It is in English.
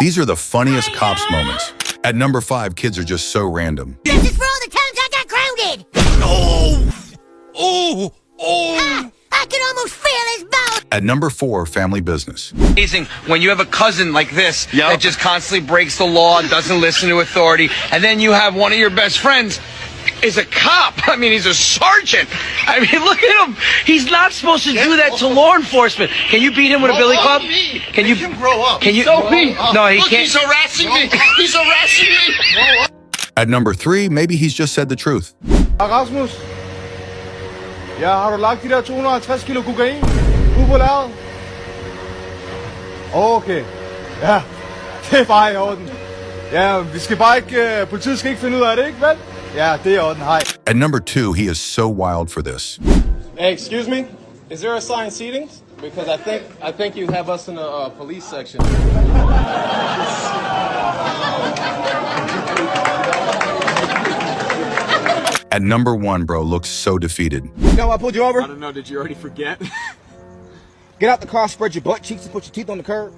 These are the funniest cops moments. At number 5, kids are just so random. This is for all the times I got grounded. I can almost feel his bones. At number 4, family business. Amazing when you have a cousin like this that just constantly breaks the law, doesn't listen to authority, and then you have one of your best friends is a cop. I mean, he's a sergeant. I mean, look at him. He's not supposed to do that to law enforcement. Can you beat him with a billy club? Can you grow up? Can you? So No, he can't. He's harassing me. He's harassing me. At number 3, maybe he's just said the truth. Rasmus, har du lagt de der 250 kilo kokain ude på lageret? Okay, ja, det er bare i orden. Ja, vi skal bare ikke, politiet skal ikke finde ud af det, ikke vel? Ja, det er i orden, hej. At number 2, he is so wild for this. Hey, excuse me, is there assigned seatings? Because I think you have us in a police section. At number 1, bro looks so defeated. You know why I pulled you over? I don't know, did you already forget? Get out the car, spread your butt cheeks, and put your teeth on the curb.